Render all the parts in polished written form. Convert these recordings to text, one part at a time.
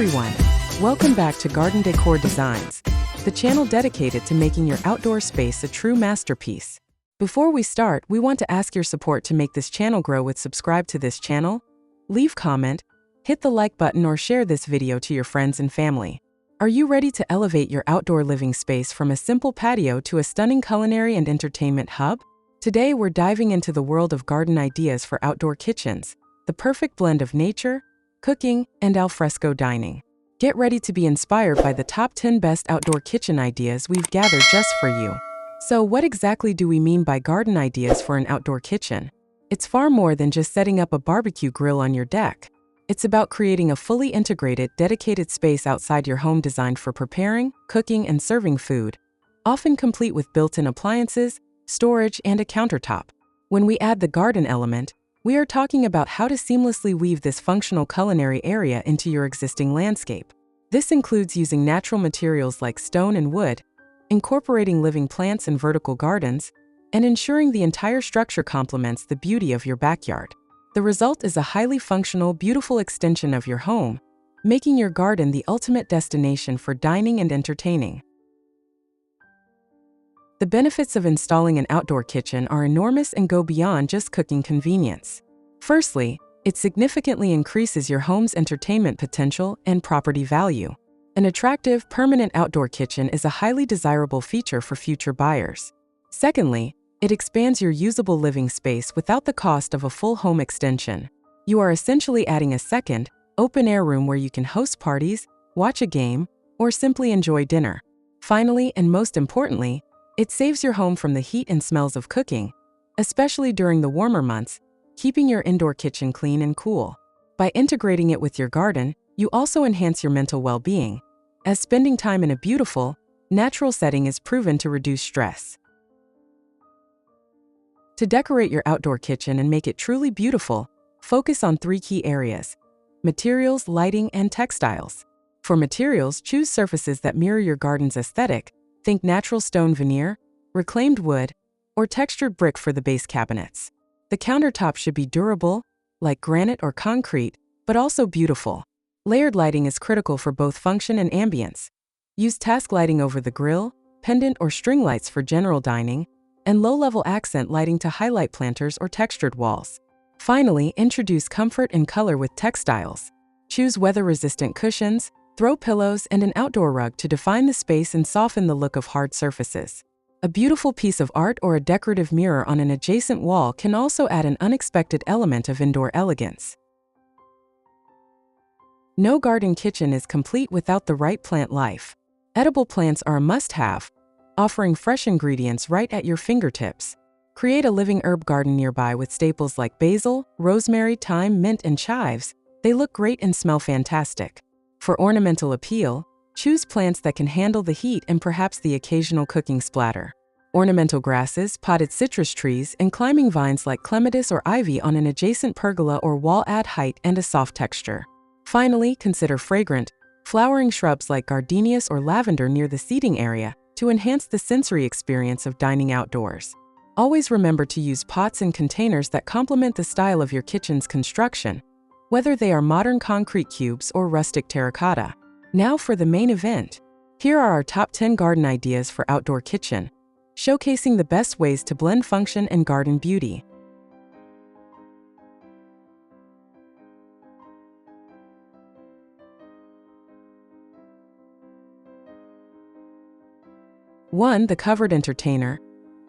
everyone! Welcome back to Garden Decor Designs, the channel dedicated to making your outdoor space a true masterpiece. Before we start, we want to ask your support to make this channel grow with subscribe to this channel, leave comment, hit the like button or share this video to your friends and family. Are you ready to elevate your outdoor living space from a simple patio to a stunning culinary and entertainment hub? Today we're diving into the world of garden ideas for outdoor kitchens, the perfect blend of nature, cooking, and al fresco dining. Get ready to be inspired by the top 10 best outdoor kitchen ideas we've gathered just for you. So what exactly do we mean by garden ideas for an outdoor kitchen? It's far more than just setting up a barbecue grill on your deck. It's about creating a fully integrated, dedicated space outside your home designed for preparing, cooking, and serving food, often complete with built-in appliances, storage, and a countertop. When we add the garden element, we are talking about how to seamlessly weave this functional culinary area into your existing landscape. This includes using natural materials like stone and wood, incorporating living plants and vertical gardens, and ensuring the entire structure complements the beauty of your backyard. The result is a highly functional, beautiful extension of your home, making your garden the ultimate destination for dining and entertaining. The benefits of installing an outdoor kitchen are enormous and go beyond just cooking convenience. Firstly, it significantly increases your home's entertainment potential and property value. An attractive, permanent outdoor kitchen is a highly desirable feature for future buyers. Secondly, it expands your usable living space without the cost of a full home extension. You are essentially adding a second, open-air room where you can host parties, watch a game, or simply enjoy dinner. Finally, and most importantly, it saves your home from the heat and smells of cooking, especially during the warmer months, keeping your indoor kitchen clean and cool. By integrating it with your garden, you also enhance your mental well-being, as spending time in a beautiful, natural setting is proven to reduce stress. To decorate your outdoor kitchen and make it truly beautiful, focus on 3 key areas: materials, lighting, and textiles. For materials, choose surfaces that mirror your garden's aesthetic. Think natural stone veneer, reclaimed wood, or textured brick for the base cabinets. The countertop should be durable, like granite or concrete, but also beautiful. Layered lighting is critical for both function and ambience. Use task lighting over the grill, pendant or string lights for general dining, and low-level accent lighting to highlight planters or textured walls. Finally, introduce comfort and color with textiles. Choose weather-resistant cushions, throw pillows, and an outdoor rug to define the space and soften the look of hard surfaces. A beautiful piece of art or a decorative mirror on an adjacent wall can also add an unexpected element of indoor elegance. No garden kitchen is complete without the right plant life. Edible plants are a must-have, offering fresh ingredients right at your fingertips. Create a living herb garden nearby with staples like basil, rosemary, thyme, mint, and chives. They look great and smell fantastic. For ornamental appeal, choose plants that can handle the heat and perhaps the occasional cooking splatter. Ornamental grasses, potted citrus trees, and climbing vines like clematis or ivy on an adjacent pergola or wall add height and a soft texture. Finally, consider fragrant, flowering shrubs like gardenias or lavender near the seating area to enhance the sensory experience of dining outdoors. Always remember to use pots and containers that complement the style of your kitchen's construction, whether they are modern concrete cubes or rustic terracotta. Now for the main event. Here are our top 10 garden ideas for outdoor kitchen, showcasing the best ways to blend function and garden beauty. One, the covered entertainer.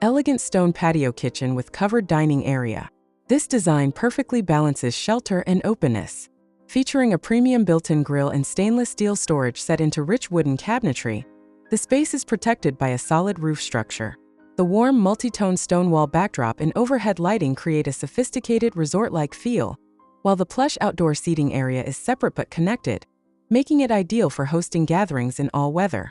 Elegant stone patio kitchen with covered dining area. This design perfectly balances shelter and openness. Featuring a premium built-in grill and stainless steel storage set into rich wooden cabinetry, the space is protected by a solid roof structure. The warm, multi-tone stone wall backdrop and overhead lighting create a sophisticated resort-like feel, while the plush outdoor seating area is separate but connected, making it ideal for hosting gatherings in all weather.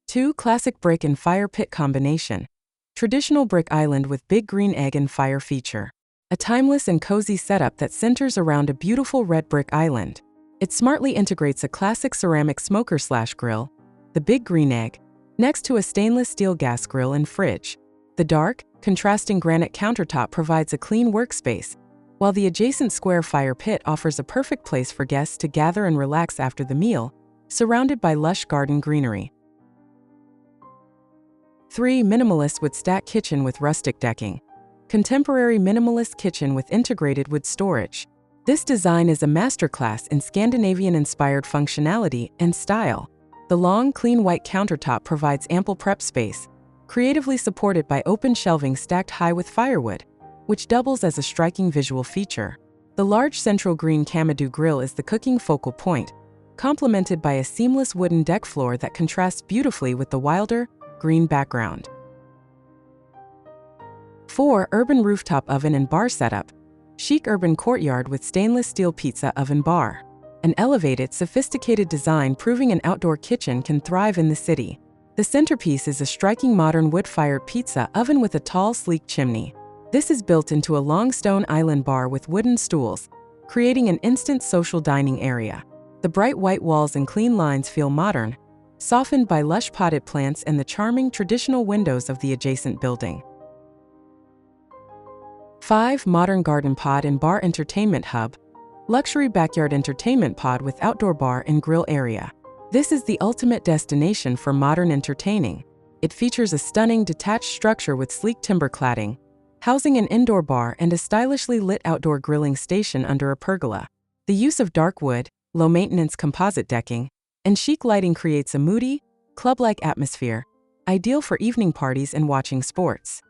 2. Classic brick and fire pit combination. Traditional brick island with big green egg and fire feature. A timeless and cozy setup that centers around a beautiful red brick island. It smartly integrates a classic ceramic smoker/grill, the big green egg, next to a stainless steel gas grill and fridge. The dark, contrasting granite countertop provides a clean workspace, while the adjacent square fire pit offers a perfect place for guests to gather and relax after the meal, surrounded by lush garden greenery. 3. Minimalist wood stack kitchen with rustic decking. Contemporary minimalist kitchen with integrated wood storage. This design is a masterclass in Scandinavian-inspired functionality and style. The long, clean white countertop provides ample prep space, creatively supported by open shelving stacked high with firewood, which doubles as a striking visual feature. The large central green Kamadu grill is the cooking focal point, complemented by a seamless wooden deck floor that contrasts beautifully with the wilder, green background. 4. Urban rooftop oven and bar setup. Chic urban courtyard with stainless steel pizza oven bar. An elevated, sophisticated design proving an outdoor kitchen can thrive in the city. The centerpiece is a striking modern wood-fired pizza oven with a tall, sleek chimney. This is built into a long stone island bar with wooden stools, creating an instant social dining area. The bright white walls and clean lines feel modern, softened by lush potted plants and the charming traditional windows of the adjacent building. 5. Modern garden pod and bar entertainment hub. Luxury backyard entertainment pod with outdoor bar and grill area. This is the ultimate destination for modern entertaining. It features a stunning detached structure with sleek timber cladding, housing an indoor bar and a stylishly lit outdoor grilling station under a pergola. The use of dark wood, low-maintenance composite decking, and chic lighting creates a moody, club-like atmosphere, ideal for evening parties and watching sports.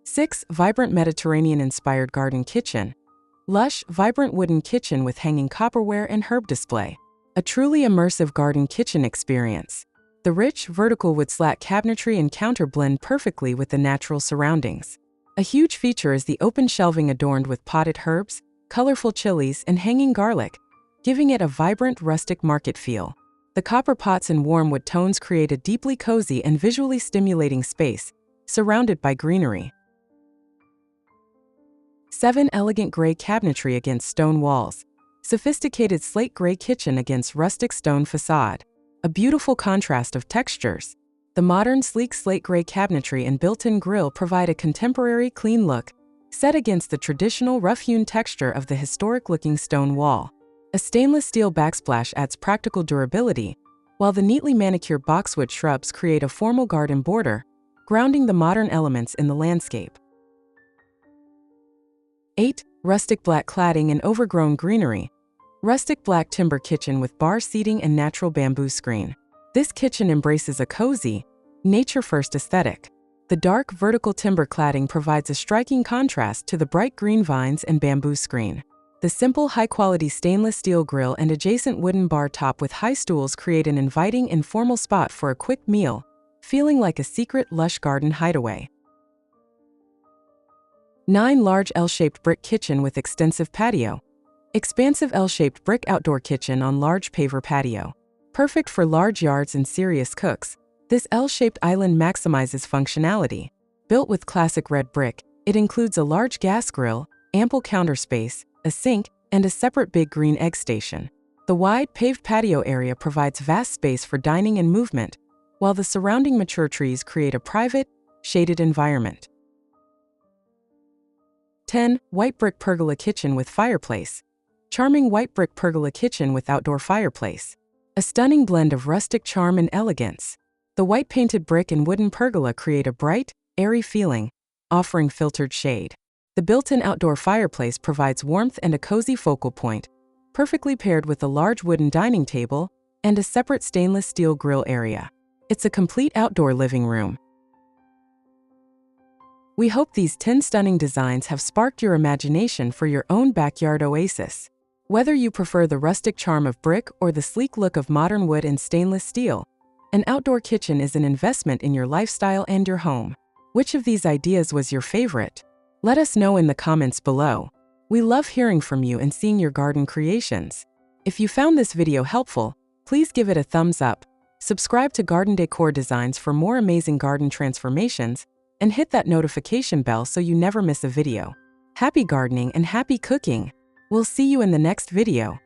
6. Vibrant Mediterranean-inspired garden kitchen. Lush, vibrant wooden kitchen with hanging copperware and herb display. A truly immersive garden kitchen experience. The rich, vertical wood slat cabinetry and counter blend perfectly with the natural surroundings. A huge feature is the open shelving adorned with potted herbs, colorful chilies, and hanging garlic, giving it a vibrant, rustic market feel. The copper pots and warm wood tones create a deeply cozy and visually stimulating space, surrounded by greenery. 7. Elegant gray cabinetry against stone walls. Sophisticated slate gray kitchen against rustic stone facade. A beautiful contrast of textures. The modern sleek slate gray cabinetry and built-in grill provide a contemporary clean look, set against the traditional rough-hewn texture of the historic-looking stone wall. A stainless steel backsplash adds practical durability, while the neatly manicured boxwood shrubs create a formal garden border, grounding the modern elements in the landscape. 8. Rustic black cladding and overgrown greenery. Rustic black timber kitchen with bar seating and natural bamboo screen. This kitchen embraces a cozy, nature-first aesthetic. The dark, vertical timber cladding provides a striking contrast to the bright green vines and bamboo screen. The simple, high-quality stainless steel grill and adjacent wooden bar top with high stools create an inviting, informal spot for a quick meal, feeling like a secret, lush garden hideaway. 9. Large L-shaped brick kitchen with extensive patio. Expansive L-shaped brick outdoor kitchen on large paver patio. Perfect for large yards and serious cooks, this L-shaped island maximizes functionality. Built with classic red brick, it includes a large gas grill, ample counter space, a sink, and a separate big green egg station. The wide, paved patio area provides vast space for dining and movement, while the surrounding mature trees create a private, shaded environment. 10. White brick pergola kitchen with fireplace. Charming white brick pergola kitchen with outdoor fireplace. A stunning blend of rustic charm and elegance. The white painted brick and wooden pergola create a bright, airy feeling, offering filtered shade. The built-in outdoor fireplace provides warmth and a cozy focal point, perfectly paired with a large wooden dining table and a separate stainless steel grill area. It's a complete outdoor living room. We hope these 10 stunning designs have sparked your imagination for your own backyard oasis. Whether you prefer the rustic charm of brick or the sleek look of modern wood and stainless steel, an outdoor kitchen is an investment in your lifestyle and your home. Which of these ideas was your favorite? Let us know in the comments below. We love hearing from you and seeing your garden creations. If you found this video helpful, please give it a thumbs up, subscribe to Garden Decor Designs for more amazing garden transformations, and hit that notification bell so you never miss a video. Happy gardening and happy cooking! We'll see you in the next video.